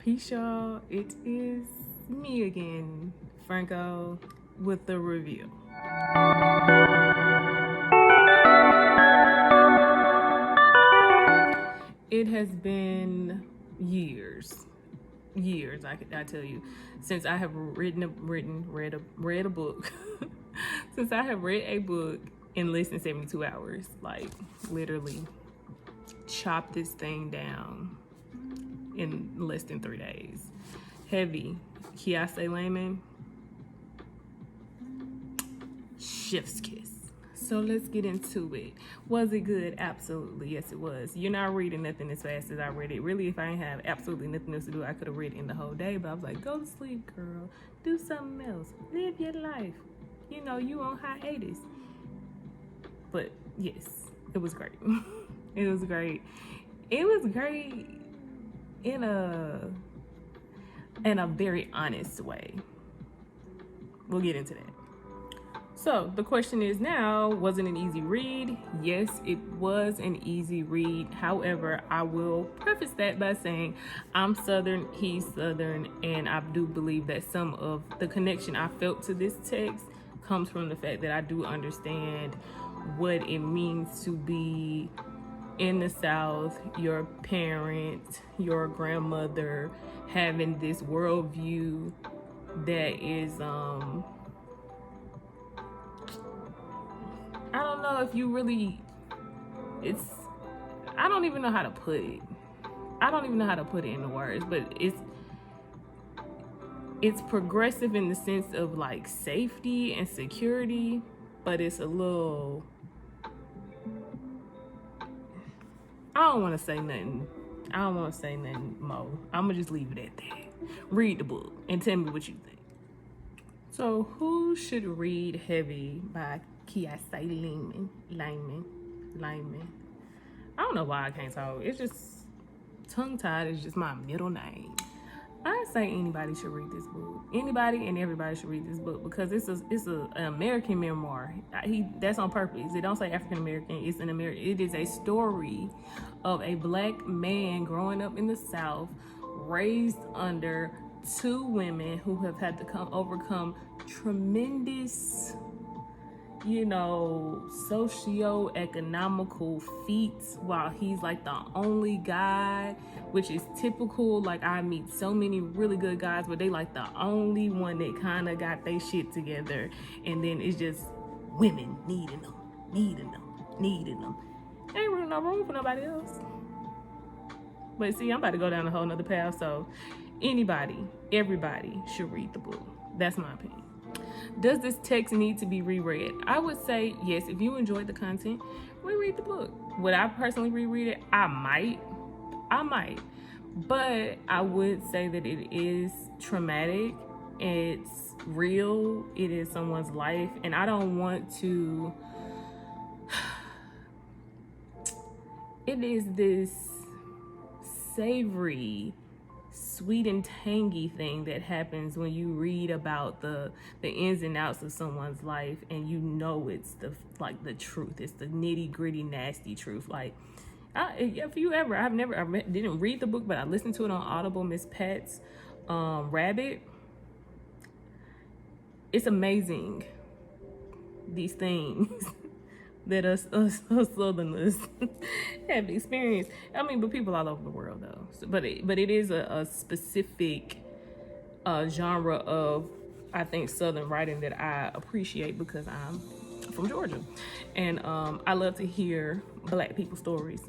Peace, y'all. It is me again, Franco, with the review. It has been years, I tell you, since I have read a book. Since I have read a book in less than 72 hours, like literally chop this thing down in less than 3 days. Heavy. Kiase Layman. Chef's kiss. So let's get into it. Was it good? Absolutely. Yes, it was. You're not reading nothing as fast as I read it. Really, if I didn't have absolutely nothing else to do, I could have read it in the whole day. But I was like, go to sleep, girl. Do something else. Live your life. You know, you on hiatus. But yes, it was great. It was great. It was great in a very honest way. We'll get into that. So the question is now, was it an easy read? Yes, it was an easy read. However, I will preface that by saying I'm Southern, he's Southern, and I do believe that some of the connection I felt to this text comes from the fact that I do understand what it means to be in the South, your parent, your grandmother having this worldview that is I don't know if you really, I don't even know how to put it. I don't even know how to put it into words, but it's progressive in the sense of like safety and security, but it's a little, I don't want to say nothing more. I'm gonna just leave it at that. Read the book and tell me what you think. So who should read Heavy by Kiase Layman? I don't know why I can't talk. It's just tongue-tied is just my middle name. I say anybody should read this book. Anybody and everybody should read this book because it's an American memoir. That's on purpose. It don't say African American. It's an American. It is a story of a black man growing up in the South, raised under two women who have had to overcome tremendous, socio-economical feats while he's like the only guy, which is typical. Like I meet so many really good guys, but they like the only one that kind of got their shit together, and then it's just women needing them. Ain't really no room for nobody else. But see, I'm about to go down a whole nother path, so everybody should read the book. That's my opinion. Does this text need to be reread? I would say yes. If you enjoyed the content, reread the book. Would I personally reread it? I might. But I would say that it is traumatic. It's real. It is someone's life. And I don't want to... It is this savory, sweet and tangy thing that happens when you read about the ins and outs of someone's life, and it's the truth. It's the nitty gritty, nasty truth. Like, if you ever, I didn't read the book, but I listened to it on Audible. Miss Pat's Rabbit. It's amazing. These things that us Southerners have experienced. I mean, but people all over the world though. So, but it is a specific genre of, I think, Southern writing that I appreciate because I'm from Georgia, and I love to hear Black people stories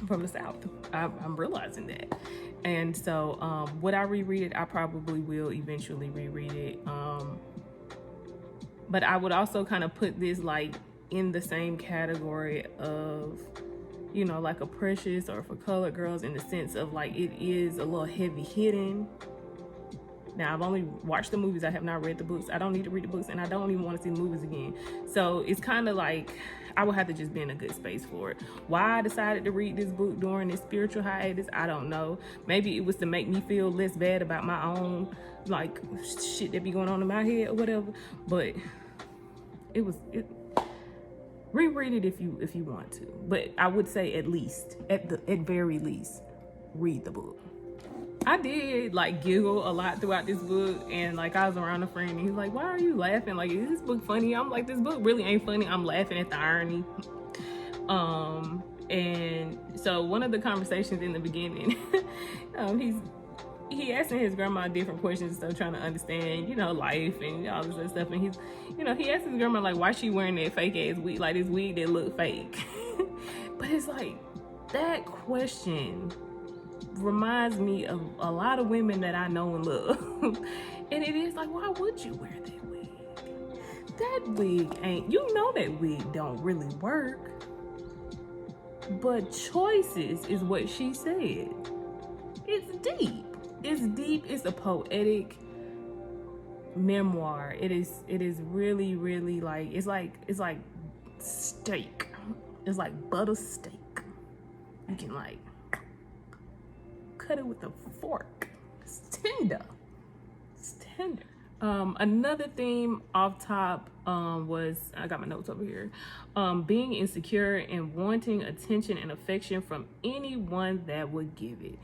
from the South. I'm realizing that, and so would I reread it? I probably will eventually reread it. But I would also kind of put this like in the same category of, like a Precious or For Colored Girls, in the sense of like it is a little heavy hitting. Now, I've only watched the movies. I have not read the books. I don't need to read the books, and I don't even want to see the movies again. So it's kind of like I would have to just be in a good space for it. Why I decided to read this book during this spiritual hiatus, I don't know. Maybe it was to make me feel less bad about my own like shit that be going on in my head or whatever. But it reread it if you want to. But I would say at very least, read the book. I did like giggle a lot throughout this book, and like I was around a friend and he's like, why are you laughing? Like, is this book funny? I'm like, this book really ain't funny. I'm laughing at the irony. And so one of the conversations in the beginning, he asking his grandma different questions, so trying to understand, you know, life and all this other stuff. And he's, you know, he asked his grandma like, why she wearing that fake ass wig, like this wig that look fake. But it's like, that question reminds me of a lot of women that I know and love. And it is like, why would you wear that wig? That wig ain't, you know, that wig don't really work. But choices is what she said. It's deep. It's deep. It's a poetic memoir. It is really, really like, it's like steak. It's like butter steak. You can like cut it with a fork. It's tender. It's tender. Another theme off top was, I got my notes over here, being insecure and wanting attention and affection from anyone that would give it.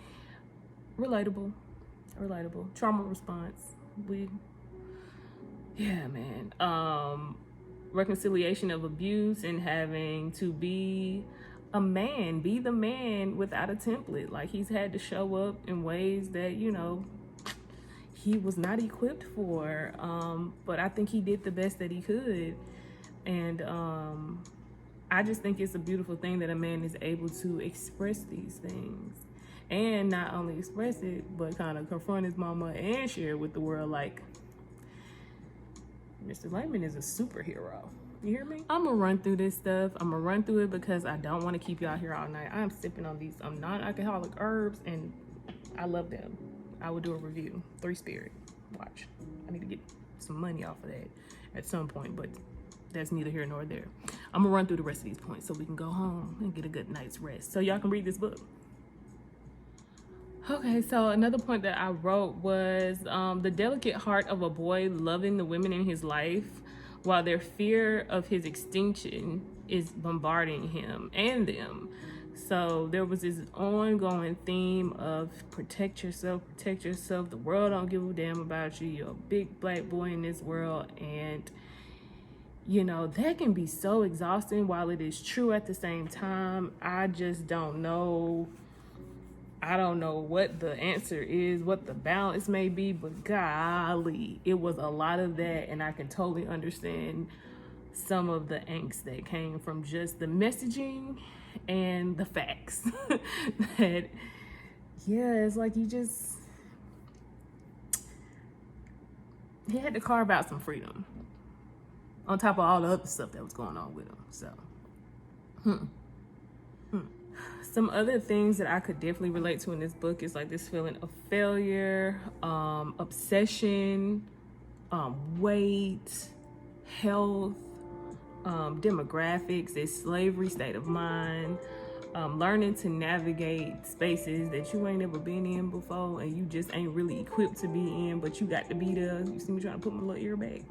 Relatable. Trauma response. Yeah, man. Reconciliation of abuse and having to be a man, be the man without a template. Like, he's had to show up in ways that, you know, he was not equipped for, but I think he did the best that he could. And I just think it's a beautiful thing that a man is able to express these things, and not only express it, but kind of confront his mama and share it with the world. Like, Mr. Layman is a superhero. You hear me? I'm gonna run through this stuff. I'm gonna run through it because I don't want to keep y'all here all night. I'm sipping on these non-alcoholic herbs, and I love them. I will do a review. 3 Spirit. Watch. I need to get some money off of that at some point, but that's neither here nor there. I'm gonna run through the rest of these points so we can go home and get a good night's rest, so y'all can read this book. Okay, so another point that I wrote was the delicate heart of a boy loving the women in his life while their fear of his extinction is bombarding him and them. So there was this ongoing theme of protect yourself, the world don't give a damn about you, you're a big black boy in this world. And you know, that can be so exhausting while it is true at the same time. I just don't know. I don't know what the answer is, what the balance may be, but golly, it was a lot of that, and I can totally understand some of the angst that came from just the messaging and the facts. That, yeah, it's like he had to carve out some freedom on top of all the other stuff that was going on with him. So, some other things that I could definitely relate to in this book is like this feeling of failure, obsession, weight, health, demographics, this slavery state of mind, learning to navigate spaces that you ain't ever been in before and you just ain't really equipped to be in, but you got to be there. You see me trying to put my little ear back?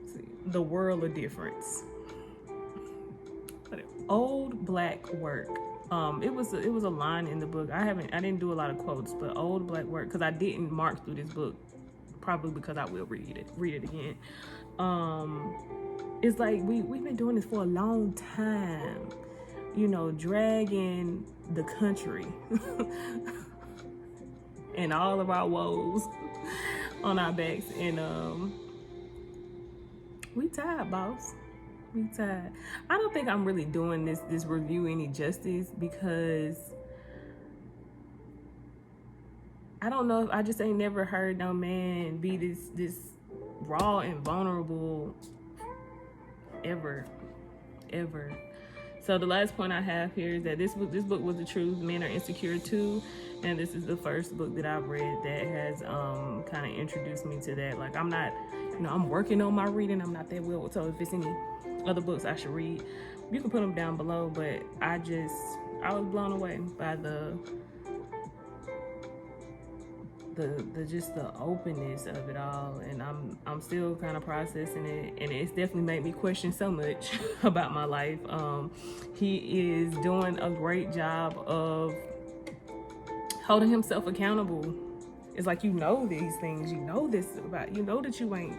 See, the world of difference. Old black work. It was a line in the book. I didn't do a lot of quotes, but old black work, because I didn't mark through this book, probably because I will read it again. It's like we've been doing this for a long time, you know, dragging the country and all of our woes on our backs, and we tired, boss. We tired. I don't think I'm really doing this review any justice, because I don't know if I just ain't never heard no man be this raw and vulnerable ever. So the last point I have here is that this book was the truth. Men are insecure too, and this is the first book that I've read that has kind of introduced me to that. Like, I'm not, you know, I'm working on my reading. I'm not that well, so if it's any other books I should read, you can put them down below. But I was blown away by the just the openness of it all, and I'm still kind of processing it, and it's definitely made me question so much about my life. He is doing a great job of holding himself accountable. It's like, you know these things, you know this about, you know that you ain't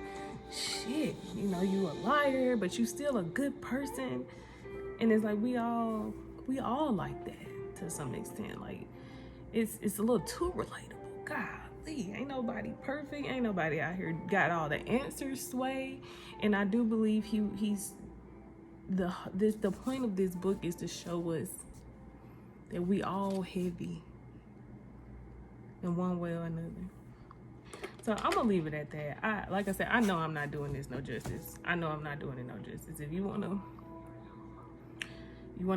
shit, you know you a liar, but you still a good person. And it's like we all like that to some extent. Like it's a little too relatable. Golly, ain't nobody perfect, ain't nobody out here got all the answers, Sway. And I do believe he's the point of this book is to show us that we all heavy in one way or another. So I'm gonna leave it at that. Like I said, I know I'm not doing this no justice. I know I'm not doing it no justice. If you wanna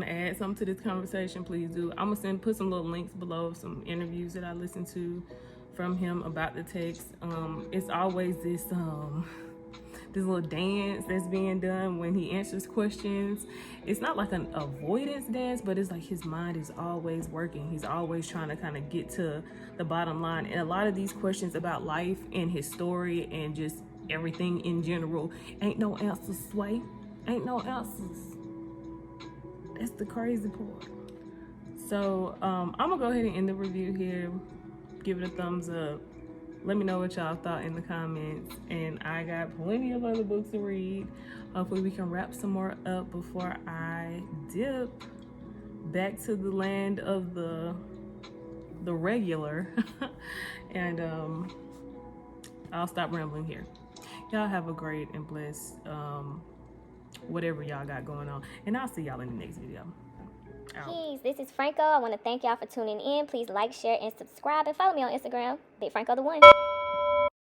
add something to this conversation, please do. I'm gonna put some little links below of some interviews that I listened to from him about the text. It's always this little dance that's being done when he answers questions. It's not like an avoidance dance, but it's like his mind is always working. He's always trying to kind of get to the bottom line. And a lot of these questions about life and his story and just everything in general, ain't no answers, Sway. Ain't no answers. That's the crazy part. So I'm gonna go ahead and end the review here. Give it a thumbs up. Let me know what y'all thought in the comments. And I got plenty of other books to read. Hopefully we can wrap some more up before I dip back to the land of the regular. And I'll stop rambling here. Y'all have a great and blessed whatever y'all got going on. And I'll see y'all in the next video. Peace. This is Franco. I want to thank y'all for tuning in. Please like, share, and subscribe, and follow me on Instagram, Big Franco the One.